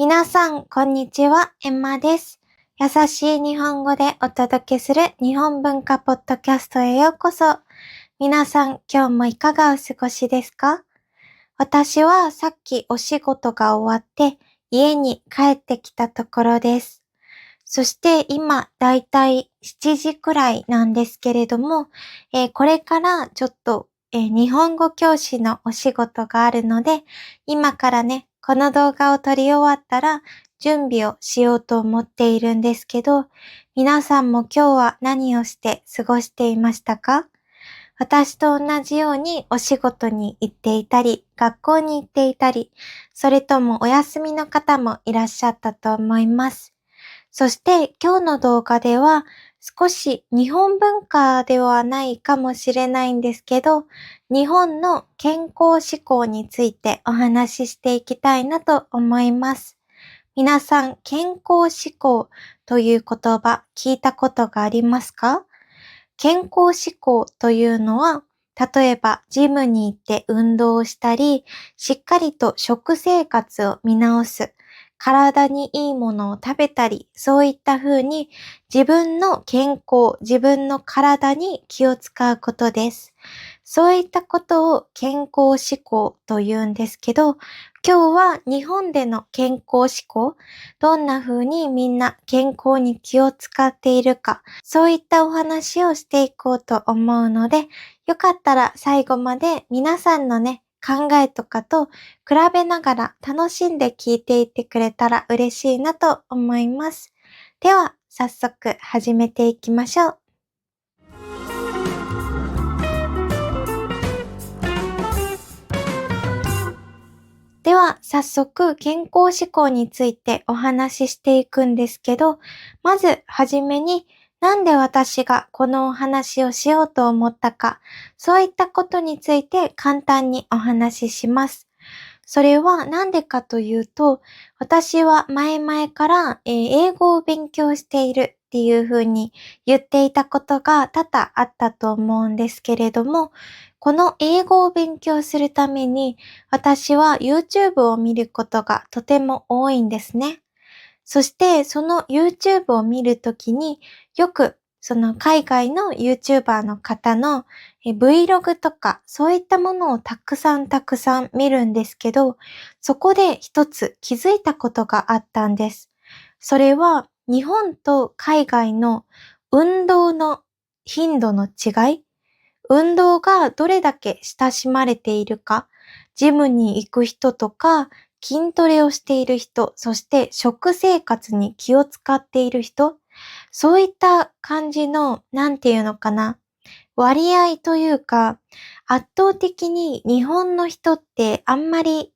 皆さん、こんにちは、エンマです。優しい日本語でお届けする日本文化ポッドキャストへようこそ。皆さん、今日もいかがお過ごしですか？私はさっきお仕事が終わって家に帰ってきたところです。そして今、だいたい7時くらいなんですけれども、これからちょっと、日本語教師のお仕事があるので、今からね、この動画を撮り終わったら準備をしようと思っているんですけど、皆さんも今日は何をして過ごしていましたか？私と同じようにお仕事に行っていたり、学校に行っていたり、それともお休みの方もいらっしゃったと思います。そして今日の動画では少し日本文化ではないかもしれないんですけど、日本の健康志向についてお話ししていきたいなと思います。皆さん、健康志向という言葉聞いたことがありますか？健康志向というのは、例えばジムに行って運動をしたり、しっかりと食生活を見直す、体にいいものを食べたり、そういった風に自分の健康、自分の体に気を使うことです。そういったことを健康志向と言うんですけど、今日は日本での健康志向、どんな風にみんな健康に気を使っているか、そういったお話をしていこうと思うので、よかったら最後まで皆さんのね、考えとかと比べながら楽しんで聞いていってくれたら嬉しいなと思います。では、早速始めていきましょう。では、早速健康志向についてお話ししていくんですけど、まずはじめになんで私がこのお話をしようと思ったか、そういったことについて簡単にお話しします。それはなんでかというと、私は前々から、英語を勉強しているっていうふうに言っていたことが多々あったと思うんですけれども、この英語を勉強するために私は YouTube を見ることがとても多いんですね。そしてその YouTube を見るときによくその海外の YouTuber の方のVlog とかそういったものをたくさん見るんですけど、そこで一つ気づいたことがあったんです。それは日本と海外の運動の頻度の違い、運動がどれだけ親しまれているか、ジムに行く人とか、筋トレをしている人、そして食生活に気を使っている人、そういった感じの、なんていうのかな、割合というか、圧倒的に日本の人ってあんまり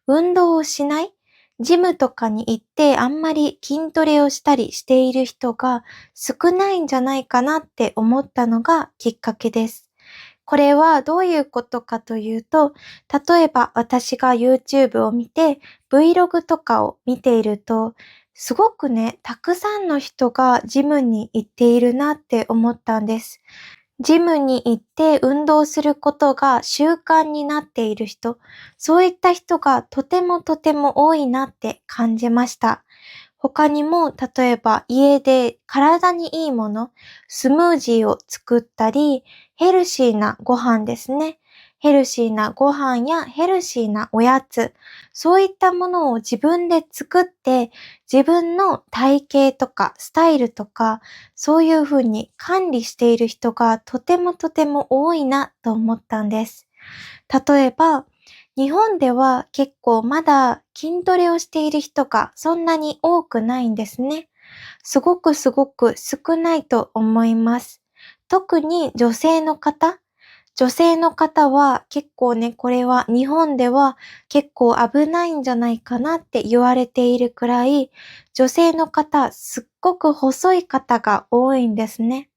運動をしない、ジムとかに行ってあんまり筋トレをしたりしている人が少ないんじゃないかなって思ったのがきっかけです。これはどういうことかというと、例えば私が YouTube を見て Vlog とかを見ていると、すごくね、たくさんの人がジムに行っているなって思ったんです。ジムに行って運動することが習慣になっている人、そういった人がとても多いなって感じました。他にも、例えば家で体にいいもの、スムージーを作ったり、ヘルシーなご飯ですね。ヘルシーなご飯やヘルシーなおやつ、そういったものを自分で作って、自分の体型とかスタイルとか、そういうふうに管理している人がとても多いなと思ったんです。例えば、日本では結構まだ筋トレをしている人がそんなに多くないんですね。すごく少ないと思います。特に女性の方は結構ね、これは日本では結構危ないんじゃないかなって言われているくらい、女性の方、すっごく細い方が多いんですね。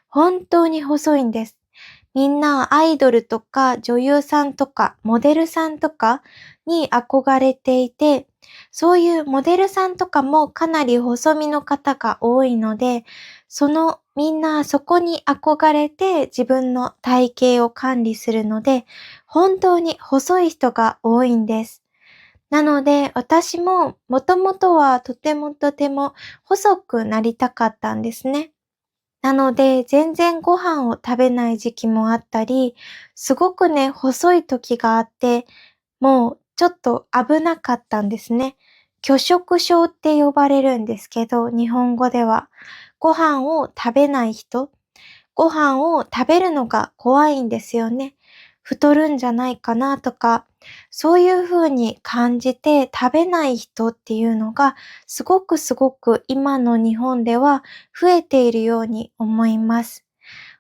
本当に細いんです。みんなアイドルとか女優さんとかモデルさんとかに憧れていて、そういうモデルさんとかもかなり細身の方が多いので、みんなそこに憧れて自分の体型を管理するので、本当に細い人が多いんです。なので、私ももともとはとても細くなりたかったんですね。なので、全然ご飯を食べない時期もあったり、すごくね、細い時があって、もうちょっと危なかったんですね。拒食症って呼ばれるんですけど、日本語では。ご飯を食べない人、ご飯を食べるのが怖いんですよね。太るんじゃないかなとか、そういう風に感じて食べない人っていうのがすごく今の日本では増えているように思います。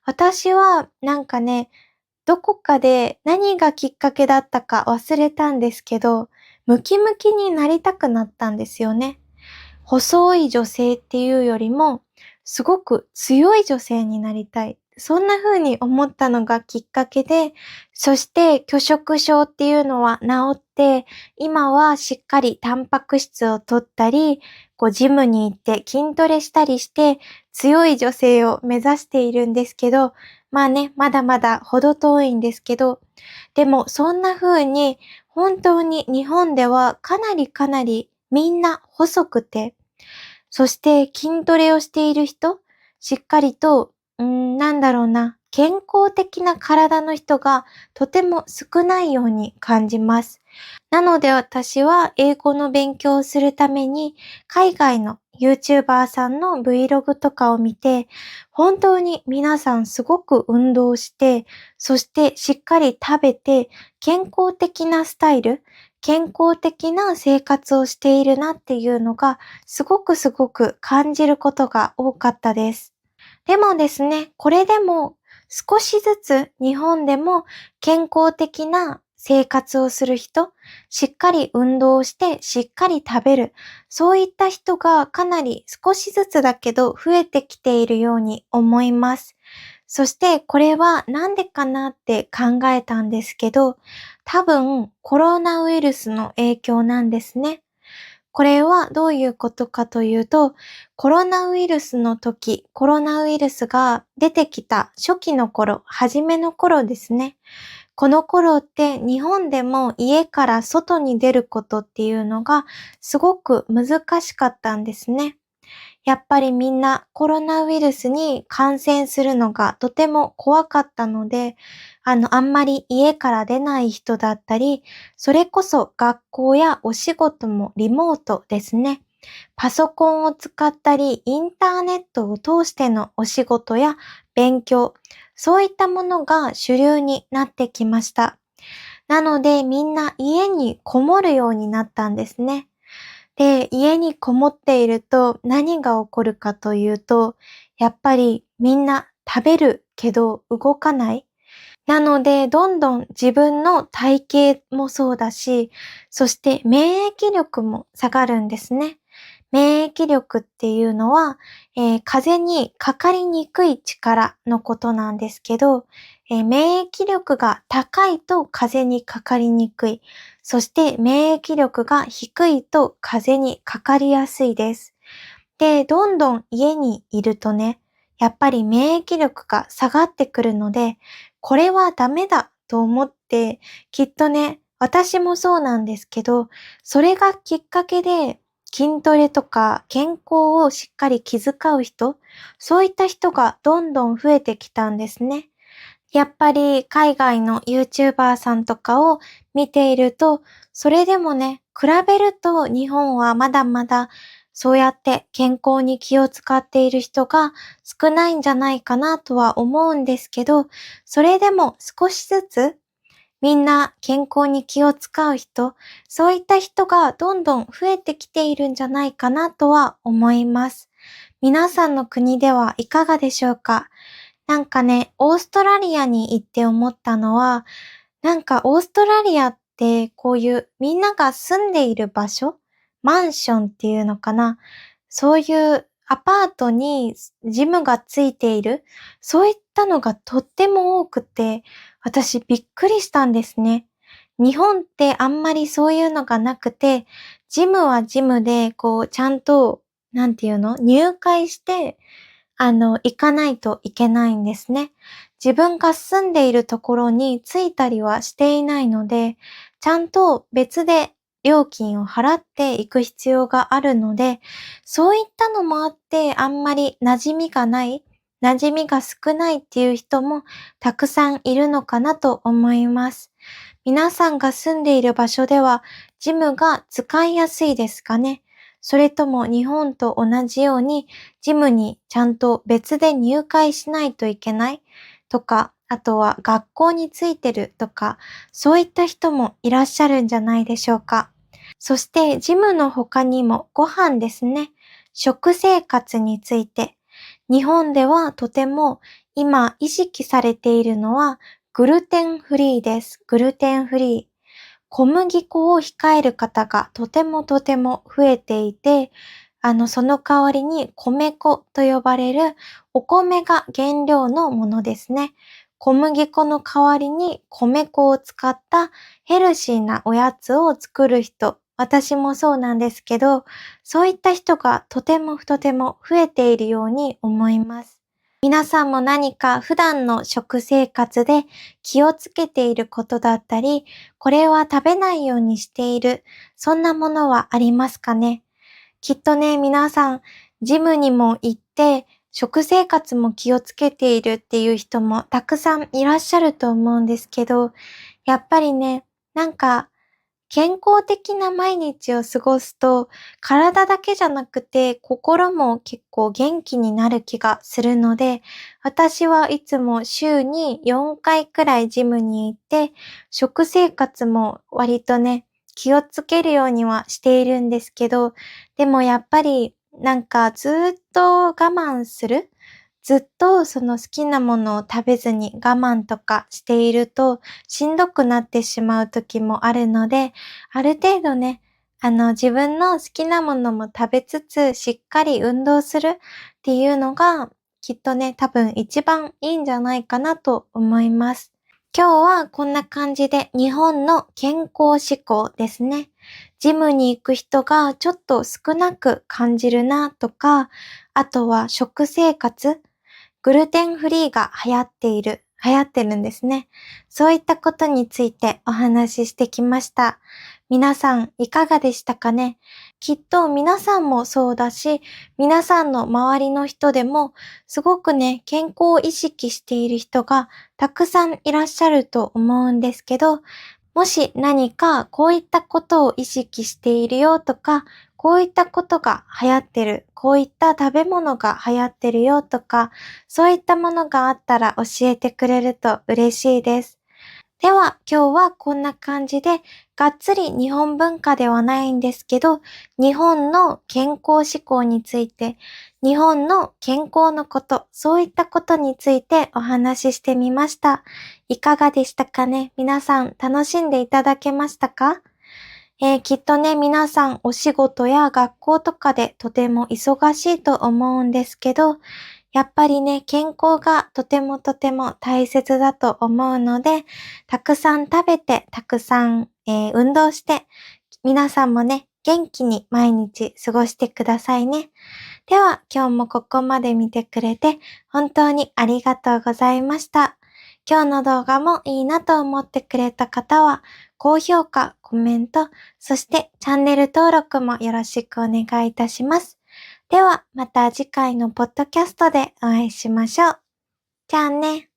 私はなんかね、どこかで何がきっかけだったか忘れたんですけど、ムキムキになりたくなったんですよね。細い女性っていうよりも、すごく強い女性になりたい。そんな風に思ったのがきっかけで、そして拒食症っていうのは治って、今はしっかりタンパク質を取ったり、ジムに行って筋トレしたりして、強い女性を目指しているんですけど、まあね、まだまだ程遠いんですけど、でもそんな風に本当に日本ではかなりみんな細くて、そして筋トレをしている人、しっかりと、なんだろうな、健康的な体の人がとても少ないように感じます。なので私は英語の勉強をするために海外の YouTuber さんの Vlog とかを見て、本当に皆さんすごく運動して、そしてしっかり食べて健康的なスタイル、健康的な生活をしているなっていうのがすごく感じることが多かったです。でもですね、これでも少しずつ日本でも健康的な生活をする人、しっかり運動してしっかり食べる、そういった人がかなり少しずつだけど増えてきているように思います。そしてこれはなんでかなって考えたんですけど、多分コロナウイルスの影響なんですね。これはどういうことかというと、コロナウイルスの時、コロナウイルスが出てきた初期の頃、初めの頃ですね。この頃って日本でも家から外に出ることっていうのがすごく難しかったんですね。やっぱりみんなコロナウイルスに感染するのがとても怖かったので、あんまり家から出ない人だったり、それこそ学校やお仕事もリモートですね。パソコンを使ったり、インターネットを通してのお仕事や勉強、そういったものが主流になってきました。なのでみんな家にこもるようになったんですね。で、家にこもっていると何が起こるかというと、やっぱりみんな食べるけど動かない。なので、どんどん自分の体型もそうだし、そして免疫力も下がるんですね。免疫力っていうのは、風邪にかかりにくい力のことなんですけど、免疫力が高いと風邪にかかりにくい。そして免疫力が低いと風邪にかかりやすいです。で、どんどん家にいるとね、やっぱり免疫力が下がってくるので、これはダメだと思って、きっとね、私もそうなんですけど、それがきっかけで筋トレとか健康をしっかり気遣う人、そういった人がどんどん増えてきたんですね。やっぱり海外の YouTuber さんとかを見ていると、それでもね、比べると日本はまだまだそうやって健康に気を使っている人が少ないんじゃないかなとは思うんですけど、それでも少しずつみんな健康に気を使う人、そういった人がどんどん増えてきているんじゃないかなとは思います。皆さんの国ではいかがでしょうか？なんかね、オーストラリアに行って思ったのは、なんかオーストラリアってこういうみんなが住んでいる場所、マンションっていうのかな、そういうアパートにジムがついている、そういったのがとっても多くて、私びっくりしたんですね。日本ってあんまりそういうのがなくて、ジムはジムでちゃんと、なんていうの、入会して行かないといけないんですね。自分が住んでいるところに着いたりはしていないので、ちゃんと別で料金を払っていく必要があるので、そういったのもあってあんまり馴染みがない、馴染みが少ないっていう人もたくさんいるのかなと思います。皆さんが住んでいる場所ではジムが使いやすいですかね？それとも日本と同じようにジムにちゃんと別で入会しないといけないとか、あとは学校についてるとか、そういった人もいらっしゃるんじゃないでしょうか。そしてジムの他にもご飯ですね。食生活について。日本ではとても今意識されているのはグルテンフリーです。グルテンフリー。小麦粉を控える方がとても増えていて、その代わりに米粉と呼ばれるお米が原料のものですね。小麦粉の代わりに米粉を使ったヘルシーなおやつを作る人、私もそうなんですけど、そういった人がとても増えているように思います。皆さんも何か普段の食生活で気をつけていることだったり、これは食べないようにしている、そんなものはありますかね？きっとね、皆さん、ジムにも行って、食生活も気をつけているっていう人もたくさんいらっしゃると思うんですけど、やっぱりね、なんか、健康的な毎日を過ごすと、体だけじゃなくて心も結構元気になる気がするので、私はいつも週に4回くらいジムに行って、食生活も割とね、気をつけるようにはしているんですけど、でもやっぱりなんかずっと我慢する、ずっとその好きなものを食べずに我慢とかしているとしんどくなってしまう時もあるので、ある程度ね、自分の好きなものも食べつつしっかり運動するっていうのがきっとね、多分一番いいんじゃないかなと思います。今日はこんな感じで日本の健康志向ですね。ジムに行く人がちょっと少なく感じるなとか、あとは食生活、グルテンフリーが流行ってるんですね。そういったことについてお話ししてきました。皆さんいかがでしたかね？きっと皆さんもそうだし、皆さんの周りの人でもすごくね、健康を意識している人がたくさんいらっしゃると思うんですけど、もし何かこういったことを意識しているよとか、こういったことが流行ってる、こういった食べ物が流行ってるよとか、そういったものがあったら教えてくれると嬉しいです。では今日はこんな感じで、がっつり日本文化ではないんですけど、日本の健康志向について、日本の健康のこと、そういったことについてお話ししてみました。いかがでしたかね？皆さん楽しんでいただけましたか？きっとね、皆さんお仕事や学校とかでとても忙しいと思うんですけど、やっぱりね、健康がとても大切だと思うので、たくさん食べて、たくさん、運動して、皆さんもね、元気に毎日過ごしてくださいね。では、今日もここまで見てくれて、本当にありがとうございました。今日の動画もいいなと思ってくれた方は、高評価、コメント、そしてチャンネル登録もよろしくお願いいたします。では、また次回のポッドキャストでお会いしましょう。じゃあね。